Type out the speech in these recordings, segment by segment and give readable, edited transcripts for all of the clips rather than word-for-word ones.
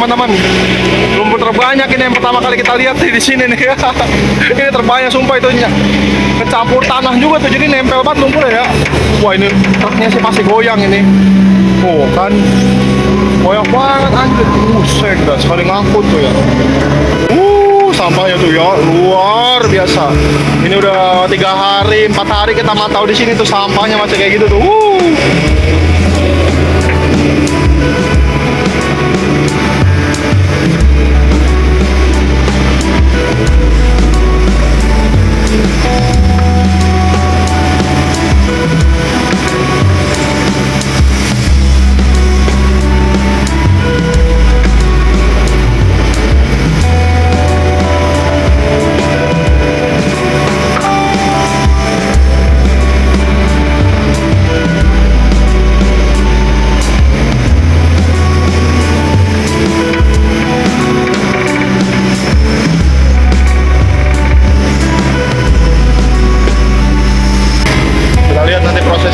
teman-teman. Lumpur terbanyak ini yang pertama kali kita lihat di sini nih. Ini terbanyak sumpah itu, kecampur tanah juga tuh, jadi nempel banget lumpur ya. Wah, ini truknya sih pasti goyang ini. Oh kan, goyang banget anjir. Buset dah, sekali ngangkut tuh ya. Sampahnya tuh ya luar biasa. Ini udah 3 hari 4 hari kita mantau di sini tuh, sampahnya masih kayak gitu tuh.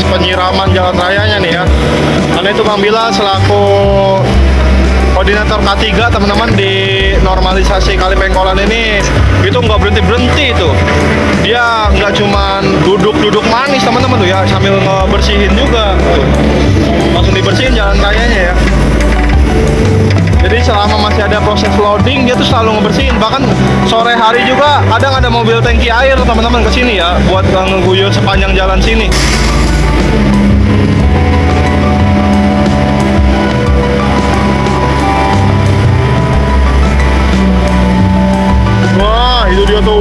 Penyiraman jalan rayanya nih ya, karena itu Bang Bila selaku koordinator K3 teman-teman di normalisasi Kali Pengkolan ini, itu nggak berhenti itu. Dia nggak cuman duduk-duduk manis teman-teman tuh ya, sambil ngebersihin juga tuh. Langsung dibersihin jalan rayanya ya. Jadi selama masih ada proses loading, dia tuh selalu ngebersihin. Bahkan sore hari juga kadang ada mobil tangki air teman-teman kesini ya, buat ngeguyur sepanjang jalan sini. Wah, itu dia tuh.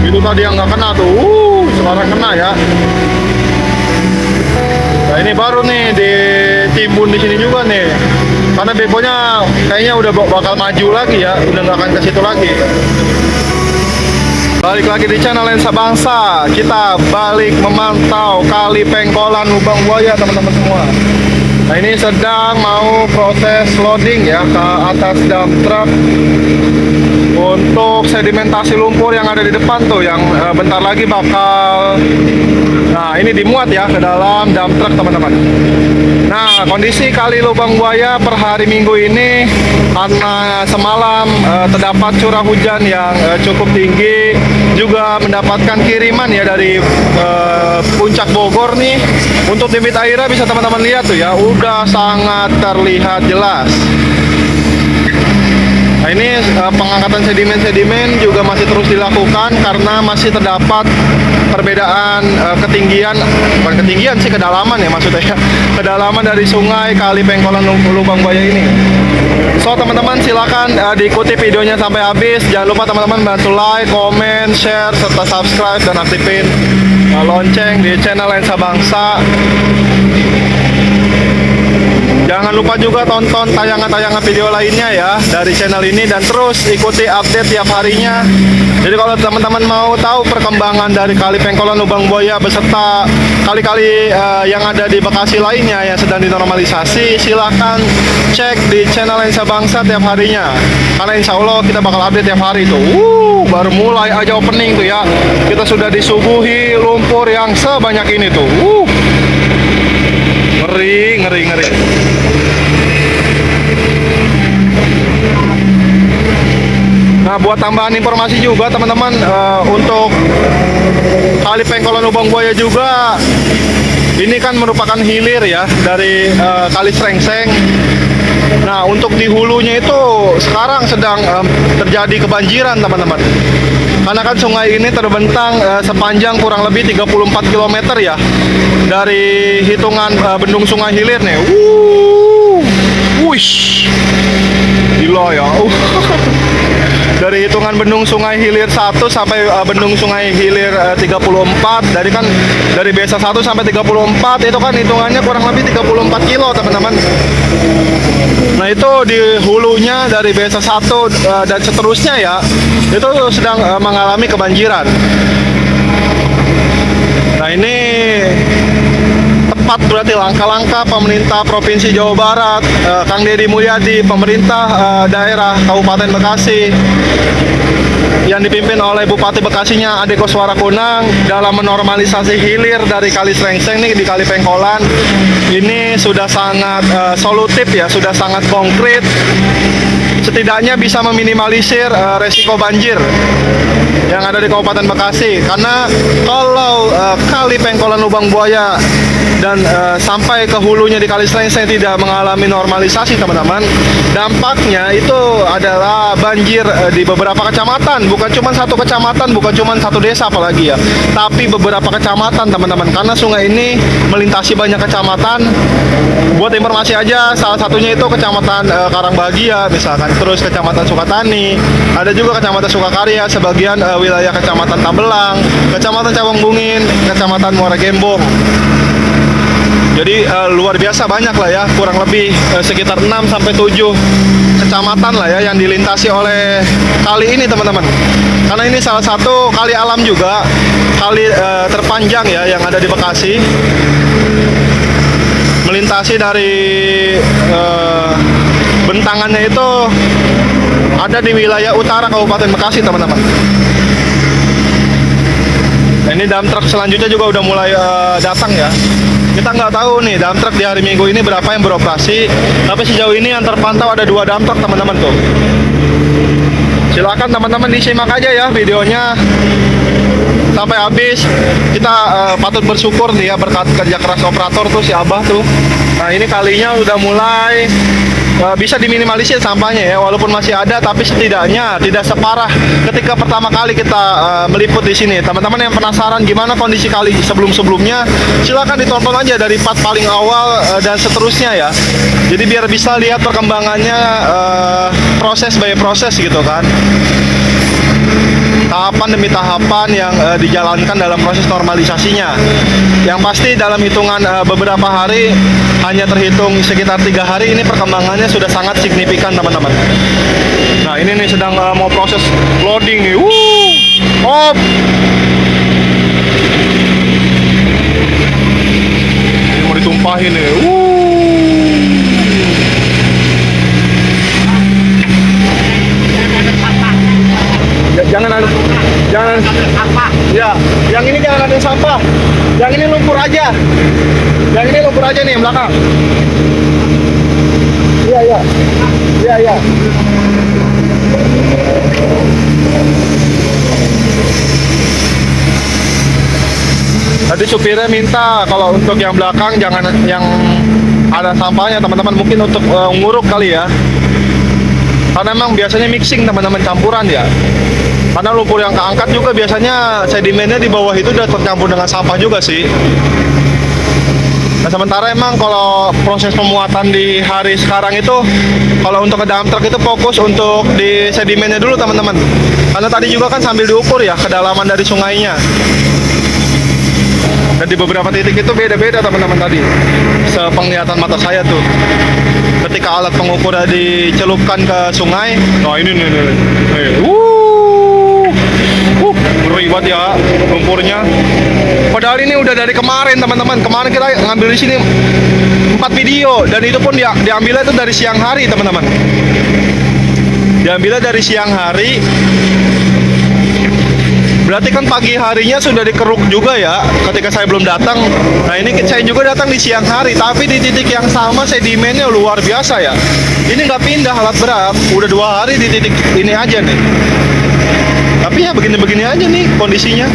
Itu tadi yang nggak kena tuh. Sekarang kena ya. Nah, ini baru nih ditimbun di sini juga nih. Karena beponya kayaknya udah bakal maju lagi ya, udah nggak akan ke situ lagi. Balik lagi di channel Lensa Bangsa. Kita balik memantau Kali Pengkolan Lubang Buaya teman-teman semua. Nah, ini sedang mau proses loading ya ke atas dump truck untuk sedimentasi lumpur yang ada di depan tuh, yang bentar lagi bakal, nah ini dimuat ya ke dalam dump truck teman-teman. Nah, kondisi Kali Lubang Buaya per hari Minggu ini, karena semalam terdapat curah hujan yang cukup tinggi, juga mendapatkan kiriman ya dari puncak Bogor nih. Untuk debit airnya bisa teman-teman lihat tuh ya, udah sangat terlihat jelas. Nah, ini pengangkatan sedimen-sedimen juga masih terus dilakukan karena masih terdapat perbedaan ketinggian, bukan ketinggian sih, kedalaman ya maksudnya ya. Kedalaman dari sungai Kali Pengkolan Lubang Buaya ini. So teman-teman silakan diikuti videonya sampai habis. Jangan lupa teman-teman bantu like, komen, share, serta subscribe dan aktifin lonceng di channel Lensa Bangsa. Jangan lupa juga tonton tayangan-tayangan video lainnya ya dari channel ini, dan terus ikuti update tiap harinya. Jadi kalau teman-teman mau tahu perkembangan dari Kali Pengkolan Lubang Buaya beserta kali-kali yang ada di Bekasi lainnya yang sedang dinormalisasi, silahkan cek di channel Lensa Bangsa tiap harinya. Karena insya Allah kita bakal update tiap hari tuh. Baru mulai aja opening tuh ya, kita sudah disuguhi lumpur yang sebanyak ini tuh. Ngeri. Nah, buat tambahan informasi juga teman-teman, untuk Kali Pengkolan Lubang Buaya juga, ini kan merupakan hilir ya dari Kali Srengseng. Nah, untuk di hulunya itu sekarang sedang terjadi kebanjiran teman-teman. Karena kan sungai ini terbentang sepanjang kurang lebih 34 km ya, dari hitungan bendung Sungai Hilir nih. Wush, gila ya. Dari hitungan bendung Sungai Hilir 1 sampai bendung Sungai Hilir 34. Dari kan dari BSA 1 sampai 34 itu kan hitungannya kurang lebih 34 kilo teman-teman. Nah, itu di hulunya dari BSA 1 dan seterusnya ya, itu sedang mengalami kebanjiran. Nah, ini tepat berarti langkah-langkah pemerintah Provinsi Jawa Barat, Kang Deddy Mulyadi, pemerintah daerah Kabupaten Bekasi yang dipimpin oleh Bupati Bekasinya Ade Koswara Kunang dalam menormalisasi hilir dari Kali Srengseng nih di Kali Pengkolan ini sudah sangat solutif ya, sudah sangat konkret, setidaknya bisa meminimalisir resiko banjir yang ada di Kabupaten Bekasi. Karena kalau Kali Pengkolan Lubang Buaya dan sampai ke hulunya di Kali Srengseng tidak mengalami normalisasi teman-teman, dampaknya itu adalah banjir di beberapa kecamatan, bukan cuma satu kecamatan, bukan cuma satu desa apalagi ya, tapi beberapa kecamatan teman-teman, karena sungai ini melintasi banyak kecamatan. Buat informasi aja, salah satunya itu kecamatan Karangbahagia misalkan, terus kecamatan Sukatani, ada juga kecamatan Sukakarya, sebagian wilayah kecamatan Tambelang, kecamatan Cawang Bungin, kecamatan Muara Gembong. Jadi luar biasa banyak lah ya, kurang lebih sekitar 6 sampai 7 kecamatan lah ya yang dilintasi oleh kali ini teman-teman. Karena ini salah satu kali alam juga, kali terpanjang ya yang ada di Bekasi. Melintasi dari bentangannya itu ada di wilayah utara Kabupaten Bekasi teman-teman. Nah, ini dump truck selanjutnya juga udah mulai datang ya. Kita nggak tahu nih dump truck di hari Minggu ini berapa yang beroperasi, tapi sejauh ini yang terpantau ada 2 dump truck teman-teman tuh. Silakan teman-teman disimak aja ya videonya sampai habis. Kita patut bersyukur nih ya berkat kerja keras operator tuh si Abah tuh. Nah ini kalinya udah mulai bisa diminimalisir sampahnya ya, walaupun masih ada, tapi setidaknya tidak separah ketika pertama kali kita meliput di sini. Teman-teman yang penasaran gimana kondisi kali sebelum-sebelumnya, silakan ditonton aja dari part paling awal dan seterusnya ya. Jadi biar bisa lihat perkembangannya proses by proses gitu kan. Tahapan demi tahapan yang dijalankan dalam proses normalisasinya. Yang pasti dalam hitungan beberapa hari, hanya terhitung sekitar 3 hari, ini perkembangannya sudah sangat signifikan teman-teman. Nah ini nih sedang mau proses loading nih. Op. Ini mau ditumpahin nih. Jangan ya, yang ini jangan ada sampah, yang ini lumpur aja, nih yang belakang. Iya. Tadi supirnya minta kalau untuk yang belakang jangan yang ada sampahnya teman-teman, mungkin untuk nguruk kali ya. Karena memang biasanya mixing teman-teman, campuran ya. Karena lumpur yang keangkat juga biasanya sedimennya di bawah itu udah tercampur dengan sampah juga sih. Nah sementara emang kalau proses pemuatan di hari sekarang itu, kalau untuk ke dump truck itu fokus untuk di sedimennya dulu teman-teman. Karena tadi juga kan sambil diukur ya kedalaman dari sungainya. Dan di beberapa titik itu beda-beda teman-teman tadi, sepenglihatan mata saya tuh. Ketika alat pengukurnya dicelupkan ke sungai, nah ini nih. Ngeri banget ya lumpurnya. Padahal ini udah dari kemarin teman-teman. Kemarin kita ngambil di sini 4 video dan itu pun diambilnya itu dari siang hari teman-teman. Diambilnya dari siang hari. Berarti kan pagi harinya sudah dikeruk juga ya ketika saya belum datang. Nah ini saya juga datang di siang hari, tapi di titik yang sama sedimennya luar biasa ya. Ini nggak pindah alat berat, udah 2 hari di titik ini aja nih. Tapi ya begini-begini aja nih kondisinya.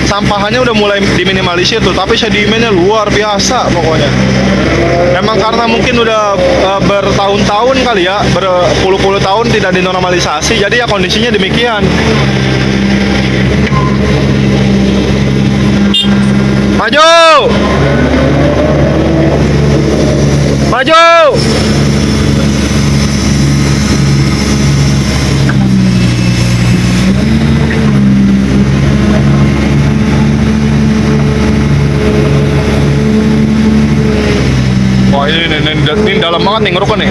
Sampahannya udah mulai diminimalisir tuh, tapi sedimennya luar biasa pokoknya. Emang karena mungkin udah bertahun-tahun kali ya, berpuluh-puluh tahun tidak dinormalisasi, jadi ya kondisinya demikian. Maju! Maju! Wah ini dalam banget nih ngeruknya nih.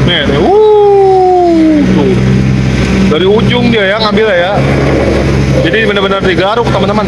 Nih. Tuh. Dari ujung dia ya ngambilnya ya. Jadi benar-benar digaruk teman-teman.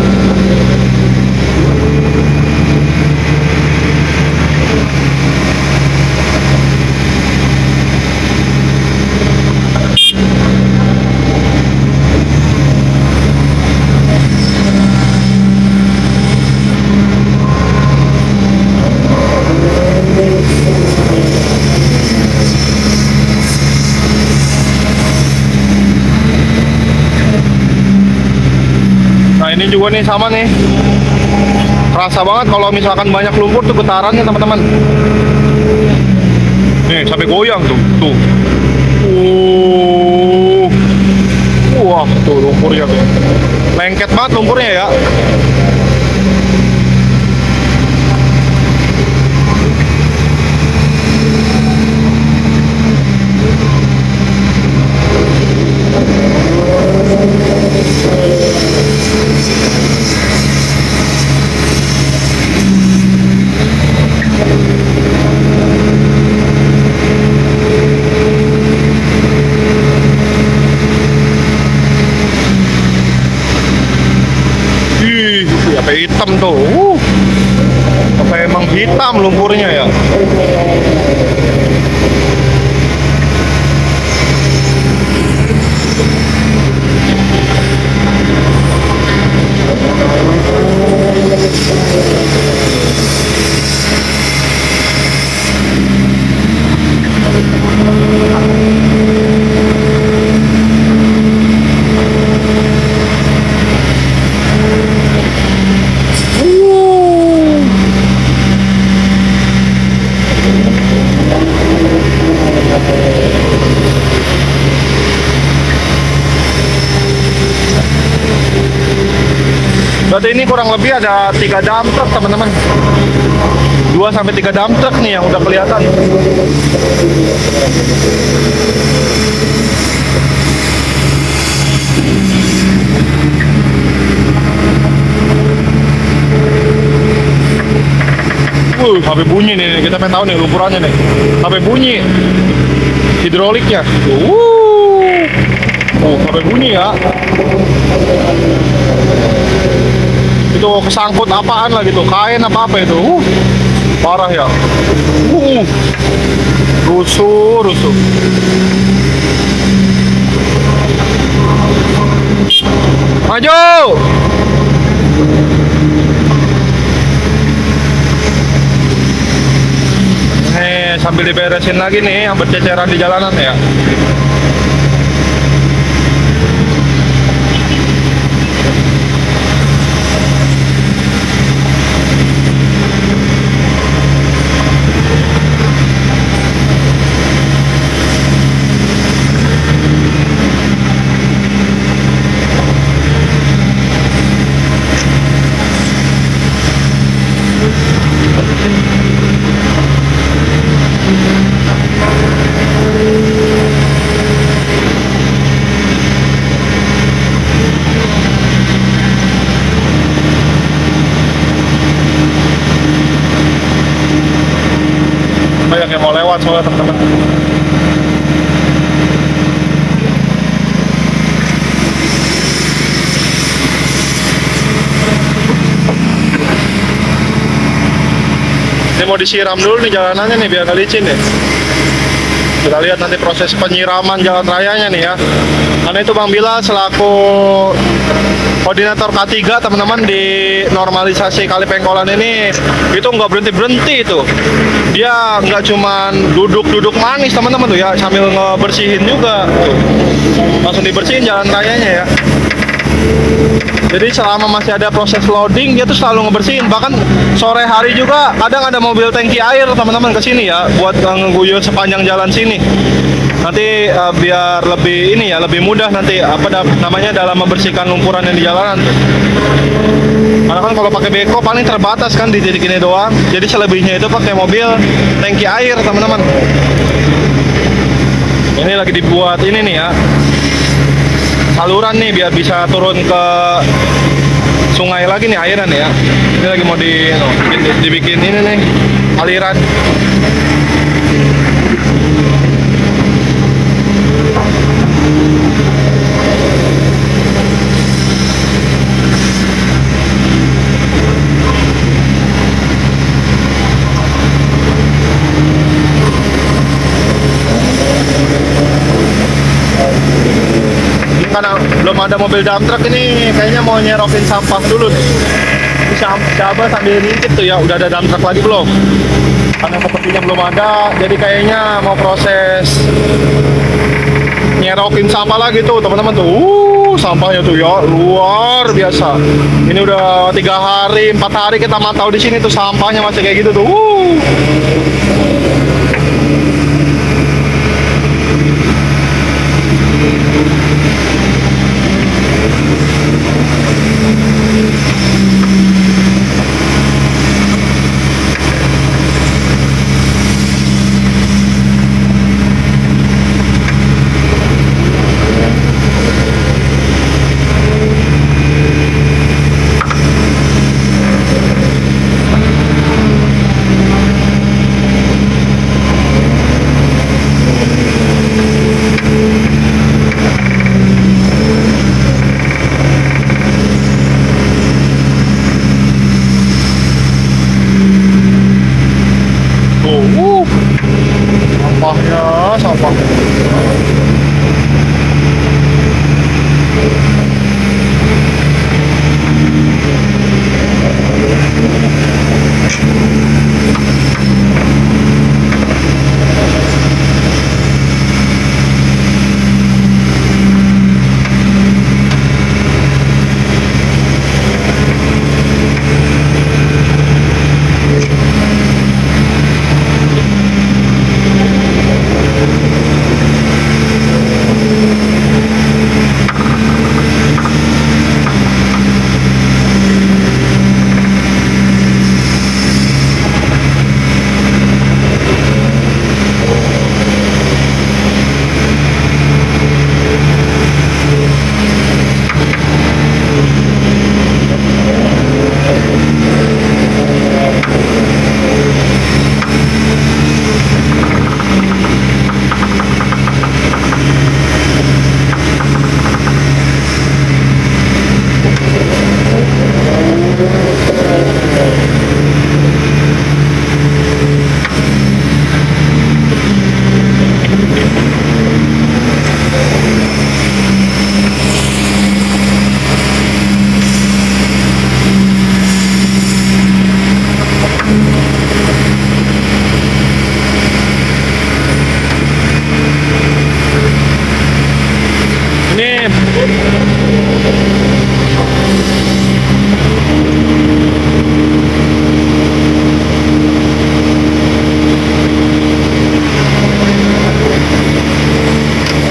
juga nih sama nih. Kerasa banget kalau misalkan banyak lumpur tuh getarannya teman-teman. Nih sampai goyang tuh, tuh. Wah tuh lumpurnya tuh. Lengket banget lumpurnya ya. Sampai hitam tuh. Sampai emang hitam lumpurnya ya. Berarti ini kurang lebih ada 3 dump truck teman-teman. 2 sampai 3 dump truck nih yang udah kelihatan. Sampai bunyi nih, kita pengen tahu nih lumpurannya nih. Sampai bunyi hidroliknya. Sampai bunyi ya. Itu kesangkut apaan lah gitu, kain apa itu. Parah ya. Rusuh. Maju. Nih sambil diberesin lagi nih yang berceceran di jalanan ya. Banyak yang mau lewat soalnya teman-teman. Ini mau disiram dulu nih jalanannya nih biar gak licin nih. Kita lihat nanti proses penyiraman jalan rayanya nih ya. Karena itu Bang Bila selaku koordinator K3 teman-teman di normalisasi Kali Pengkolan ini itu nggak berhenti itu. Dia nggak cuman duduk manis teman-teman tuh ya, sambil ngebersihin juga tuh. Langsung dibersihin jalan rayanya ya. Jadi selama masih ada proses loading dia tuh selalu ngebersihin. Bahkan sore hari juga kadang ada mobil tangki air teman-teman ke sini ya buat ngeguyur sepanjang jalan sini. Nanti biar lebih ini ya, lebih mudah nanti namanya dalam membersihkan lumpuran yang di jalanan tuh. Karena kan kalau pakai beko paling terbatas kan di titik ini doang. Jadi selebihnya itu pakai mobil tangki air teman-teman. Ini lagi dibuat ini nih ya, saluran nih biar bisa turun ke sungai lagi nih airan ya. Ini lagi mau dibikin ini nih aliran. Karena belum ada mobil dump truck ini kayaknya mau nyerokin sampah dulu nih. Siapa sambil ngintip tuh ya, udah ada dump truck lagi belum? karena sepertinya belum ada, jadi kayaknya mau proses nyerokin sampah lagi tuh teman-teman tuh. Sampahnya tuh ya luar biasa. Ini udah 3 hari 4 hari kita mantau di sini tuh, sampahnya masih kayak gitu tuh. Sampahnya, sampah.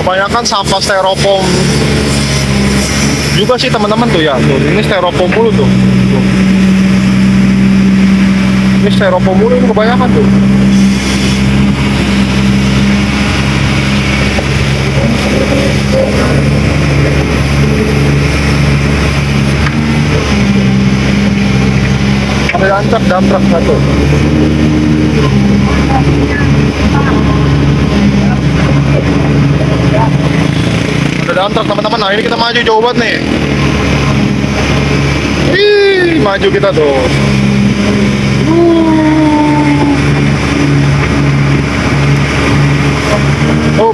Kebanyakan sampah styrofoam juga sih teman-teman tuh ya. Tuh, ini styrofoam mulu tuh. Ini styrofoam mulu ini kebanyakan tuh. Ada ancak damprak satu. Ada damprak teman-teman. Nah ini kita maju jauh banget nih. Ih, maju kita tuh. Oh,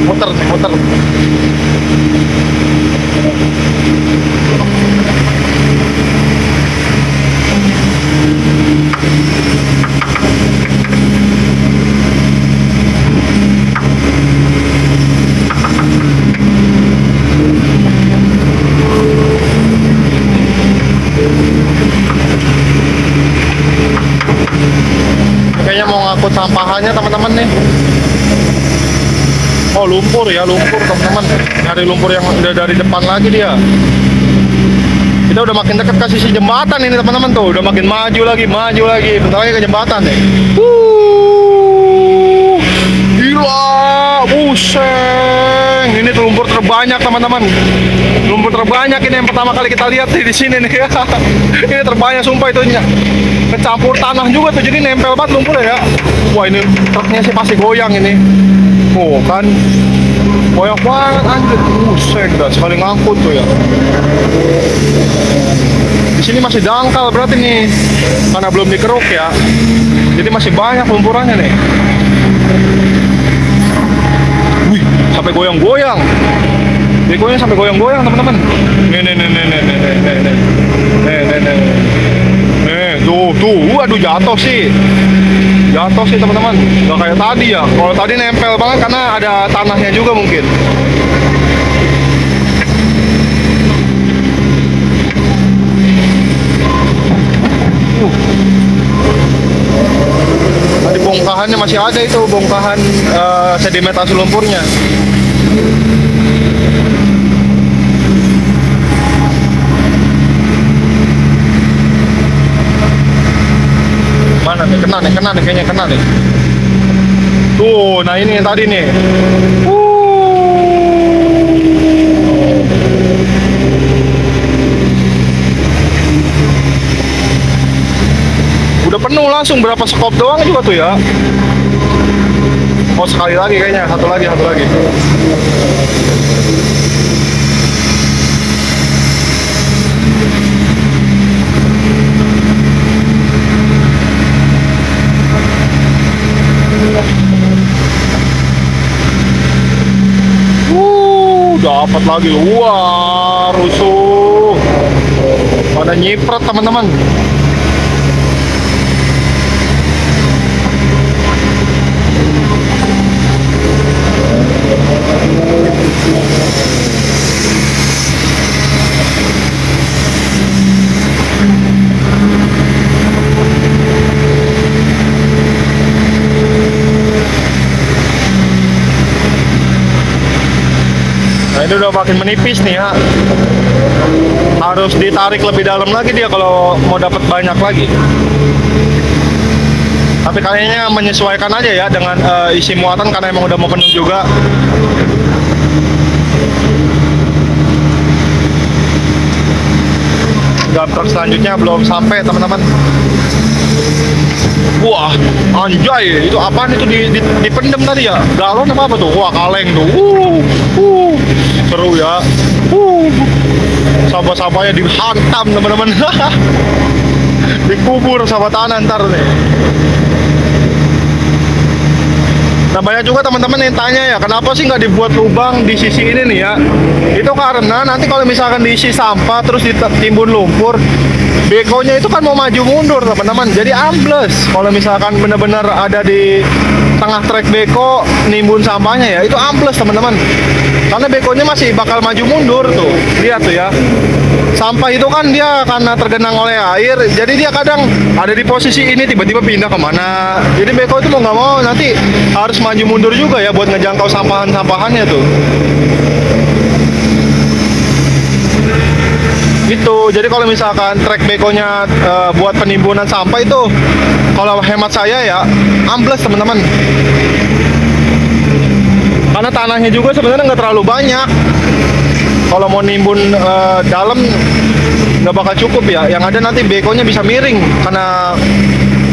muter nih, muter. Kayaknya mau ngangkut sampahannya teman-teman nih. Oh lumpur ya, lumpur teman-teman. Nyari lumpur yang udah dari depan lagi dia. Kita udah makin dekat ke sisi jembatan ini teman-teman tuh. Udah makin maju lagi, maju lagi. Bentar lagi ke jembatan nih. Gila, buseng. Ini tuh lumpur terbanyak teman-teman. Lumpur terbanyak ini yang pertama kali kita lihat di sini nih. Ini terbanyak sumpah itunya. Kecampur tanah juga tuh, jadi nempel banget lumpurnya ya. Wah ini truknya sih pasti goyang ini. Oh kan, goyang banget anjir. Buseng dah, sekali ngangkut tuh ya. Di sini masih dangkal berarti nih, karena belum dikeruk ya. Jadi masih banyak lumpurannya nih. Wih, sampai goyang-goyang. Begonya sampai goyang-goyang teman-teman. Nih, tuh, aduh jatuh sih. jatuh sih teman-teman, nggak kayak tadi ya. Kalau tadi nempel banget karena ada tanahnya juga mungkin. Tadi bongkahannya masih ada itu, bongkahan sedimentasi lumpurnya. Mana nih? Kena nih, kayaknya kena nih. Tuh, nah ini yang tadi nih. Udah penuh langsung, berapa skop doang juga tuh ya. Oh, sekali lagi kayaknya, satu lagi. Dapat lagi. Wah, rusuh. Pada nyiprat teman-teman. Nah, ini udah makin menipis nih ya. Harus ditarik lebih dalam lagi dia kalau mau dapat banyak lagi. Tapi kayaknya menyesuaikan aja ya dengan isi muatan karena emang udah mau penuh juga. Dump truck selanjutnya belum sampai teman-teman. Wah, anjay, itu apaan itu dipendem tadi ya? Galon apa tuh? Wah, kaleng tuh. Seru ya. Sampah-sampahnya dihantam teman-teman. Dikubur sama tanah ntar nih. Nah, banyak juga teman-teman yang tanya ya, kenapa sih nggak dibuat lubang di sisi ini nih ya? Itu karena nanti kalau misalkan diisi sampah terus ditimbun lumpur, bekonya itu kan mau maju mundur teman-teman, jadi ambles. Kalau misalkan benar-benar ada di tengah trek beko nimbun sampahnya ya, itu ambles teman-teman. Karena bekonya masih bakal maju mundur tuh, lihat tuh ya. Sampah itu kan dia karena tergenang oleh air, jadi dia kadang ada di posisi ini tiba-tiba pindah kemana. Jadi beko itu mau nggak mau nanti harus maju mundur juga ya buat ngejangkau sampahan-sampahannya tuh. Gitu. Jadi kalau misalkan trek bekonya buat penimbunan sampah itu, kalau hemat saya ya ambles teman-teman. Karena tanahnya juga sebenarnya nggak terlalu banyak. Kalau mau nimbun dalam nggak bakal cukup ya. Yang ada nanti bekonya bisa miring karena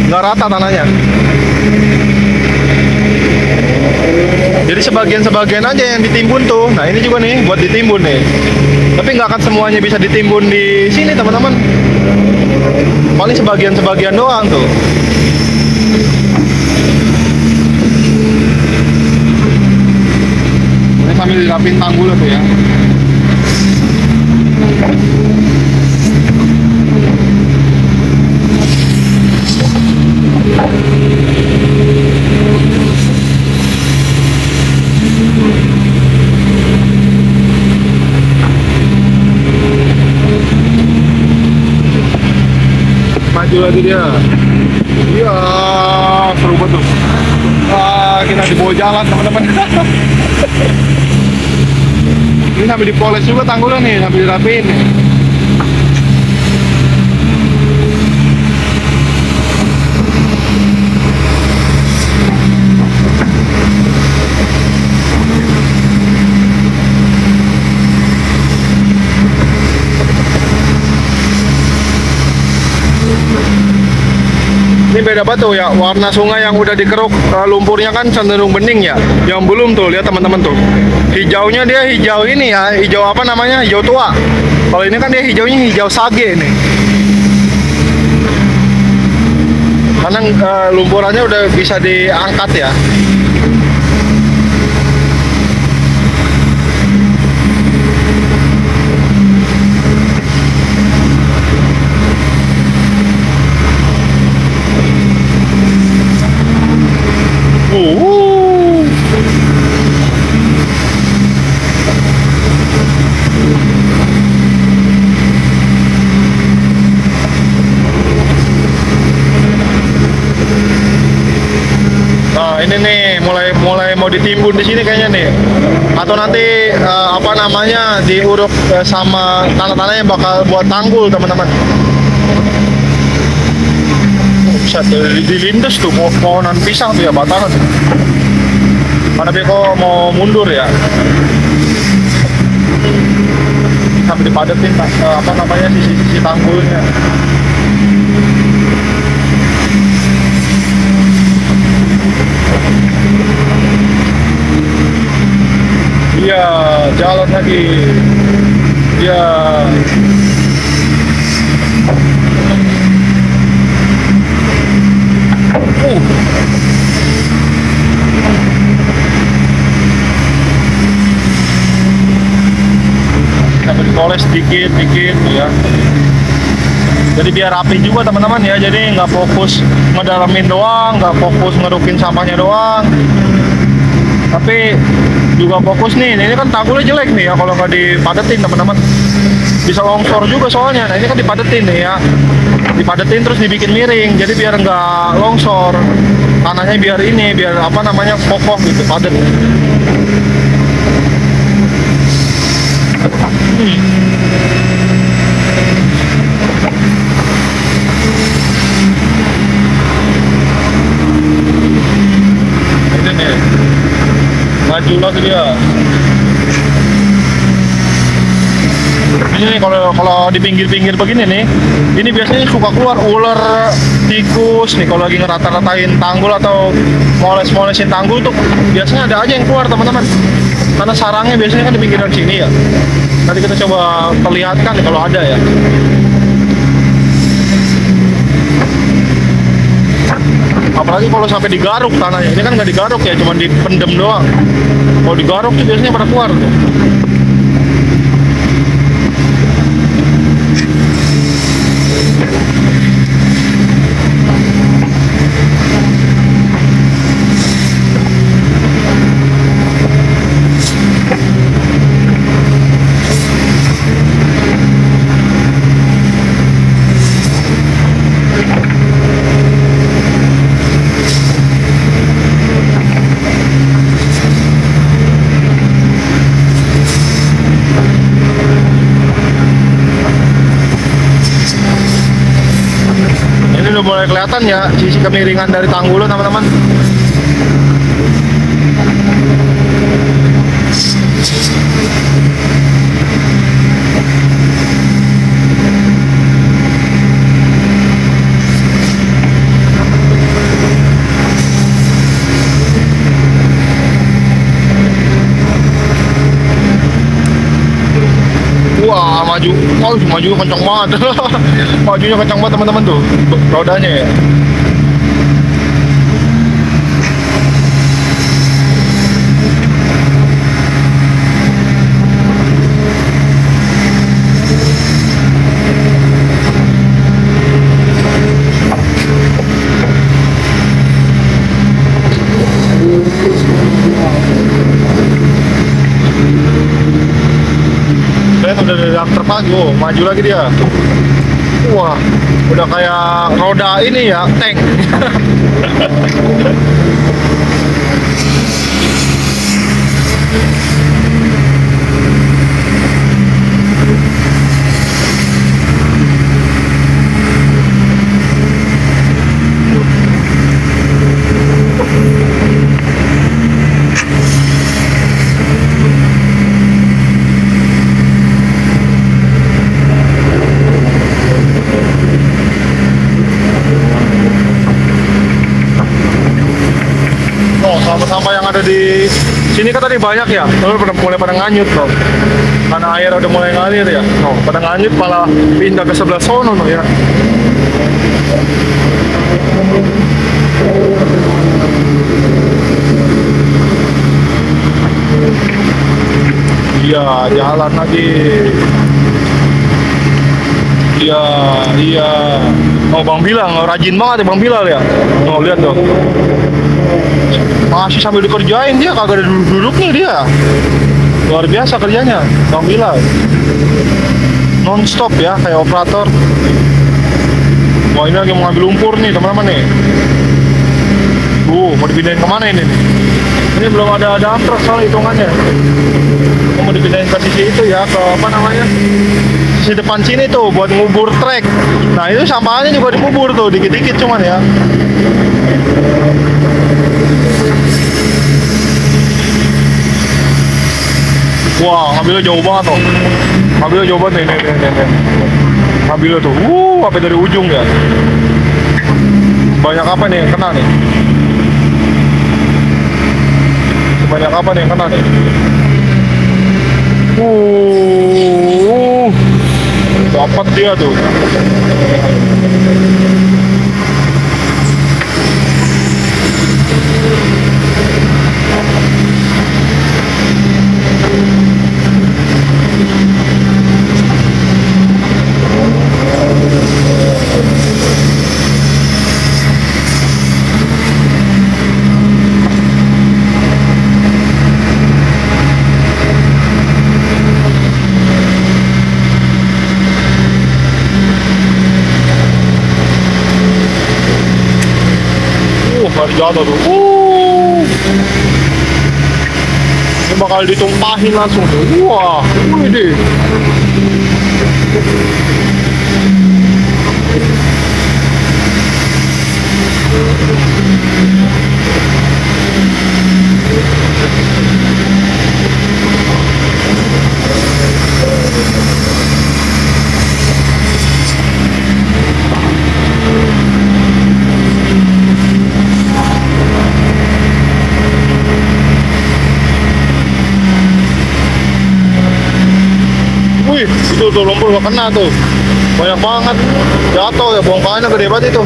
nggak rata tanahnya. Jadi sebagian-sebagian aja yang ditimbun tuh. Nah ini juga nih buat ditimbun nih. Tapi nggak akan semuanya bisa ditimbun di sini teman-teman. Paling sebagian-sebagian doang tuh. Ini sambil dirapin tanggul tuh ya. Maju lagi dia. Iya, seru banget tuh. Kita dibawa jalan teman-teman. Ini sampai dipoles juga tanggulnya nih, sampai dirapiin nih. Ini beda banget tuh ya, warna sungai yang udah dikeruk lumpurnya kan cenderung bening ya. Yang belum tuh, lihat teman-teman tuh. Hijaunya dia hijau ini ya, hijau apa namanya? Hijau tua. Kalau ini kan dia hijaunya hijau sage nih. Karena lumpurannya udah bisa diangkat ya. ini nih mulai mau ditimbun di sini kayaknya nih. Atau nanti apa namanya diuruk sama tanah-tanah yang bakal buat tanggul teman-teman. Bisa dilindes tuh pohonan pisang tuh ya batangan. Mana Beko mau mundur ya? Sampai dipadetin apa namanya sisi tanggulnya. Iya, jalan lagi. Iya. Sampai dipoles dikit ya. Jadi biar rapi juga teman-teman ya. Jadi nggak fokus ngedalamin doang, nggak fokus ngerukin sampahnya doang. Tapi juga fokus nih, ini kan tanggulnya jelek nih ya kalau nggak dipadetin teman-teman. Bisa longsor juga soalnya. Nah ini kan dipadetin nih ya, dipadetin terus dibikin miring. Jadi biar nggak longsor, tanahnya biar apa namanya kokoh gitu, padat. Ini nih, maju lagi dia. Ini nih kalau di pinggir-pinggir begini nih, ini biasanya suka keluar ular, tikus nih kalau lagi ngerata-ratain tanggul atau moles-molesin tanggul tuh biasanya ada aja yang keluar teman-teman. Karena sarangnya biasanya kan di pinggiran sini ya. Nanti kita coba perlihatkan nih kalau ada ya. Apalagi kalau sampai digaruk tanahnya. Ini kan nggak digaruk ya, cuma dipendem doang. Kalau digaruk tuh biasanya pada keluar tuh. Udah mulai kelihatan ya sisi kemiringan dari tanggulnya teman-teman. Wah, maju kencang banget. Majunya kencang banget teman-teman tuh rodanya ya. Udah dari terpagi, maju lagi dia. Wah, udah kayak roda ini ya, tank. Sampah yang ada di sini kan tadi banyak ya, lalu mulai pada nganyut loh. Karena air udah mulai ngalir ya, pada nganyut malah pindah ke sebelah sono ya. Iya, jalan lagi. Iya. Oh, Bang Bilang, rajin banget ya Bang Bilal ya. Oh, lihat dong. Masih sambil dikerjain dia, kagak ada duduk-duduknya dia. Luar biasa kerjanya, Bang Bilal. Non-stop ya, kayak operator. Wah, ini lagi mau ngambil lumpur nih, teman-teman nih. Mau dipindahin kemana ini nih? Ini belum ada dump truck soal hitungannya. Mau dipindahin ke sisi itu ya, ke apa namanya? Sisi depan sini tuh buat ngubur trek. Nah itu sampahnya juga dikubur tuh, dikit-dikit cuman ya. Wah, ngambilnya jauh banget tuh. Ngambilnya jauh banget nih. Ngambilnya tuh, sampai dari ujung ya. Banyak apa nih yang kena nih? Banyak apa nih yang kena nih? Dapat dia tuh. Baru jatuh tuh. Ini bakal ditumpahin langsung tuh. Wah, ini. Itu tuh lumpur gak kena tuh, banyak banget jatuh ya, bongkahannya gede banget itu.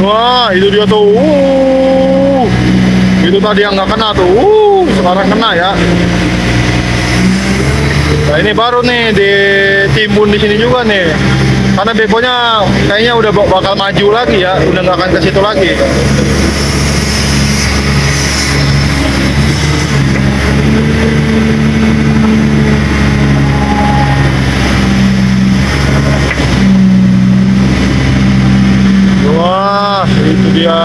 Wah itu dia tuh. Itu tadi yang nggak kena tuh, sekarang kena ya. Nah ini baru nih ditimbun di sini juga nih, karena bekonya kayaknya udah bakal maju lagi ya, udah nggak akan ke situ lagi. Wah itu dia.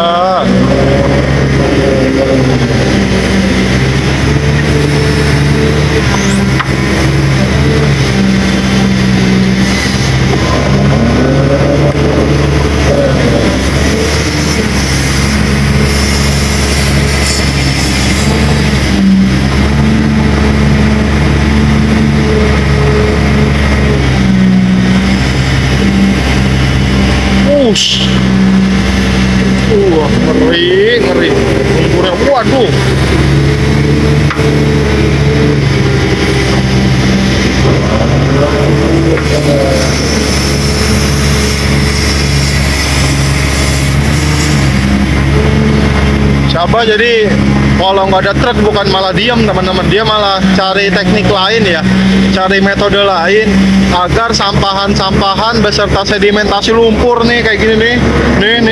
Ngeri. Lumpurnya, waduh. Siapa jadi kalau nggak ada truk bukan malah diam teman-teman, dia malah cari teknik lain ya, cari metode lain agar sampahan-sampahan beserta sedimentasi lumpur nih kayak gini nih,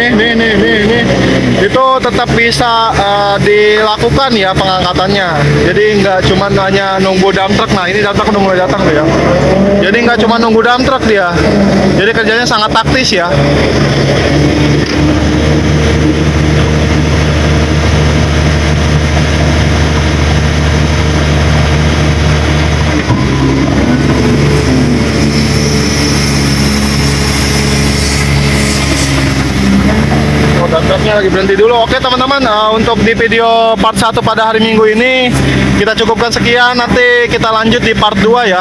itu tetap bisa dilakukan ya pengangkatannya. Jadi nggak cuma hanya nunggu dump truck. Nah ini dump truck udah mulai datang tuh ya. Jadi nggak cuma nunggu dump truck dia, jadi kerjanya sangat taktis ya. Truknya lagi berhenti dulu. Oke teman-teman, untuk di video part 1 pada hari Minggu ini kita cukupkan sekian. Nanti kita lanjut di part 2 ya.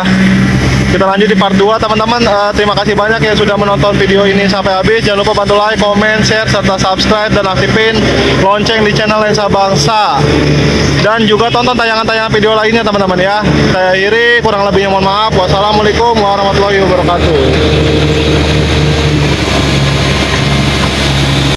Kita lanjut di part 2 teman-teman. Terima kasih banyak yang sudah menonton video ini sampai habis. Jangan lupa bantu like, comment, share, serta subscribe dan aktifin lonceng di channel Lensa Bangsa. Dan juga tonton tayangan-tayangan video lainnya teman-teman ya. Saya akhiri, kurang lebihnya mohon maaf. Wassalamualaikum warahmatullahi wabarakatuh.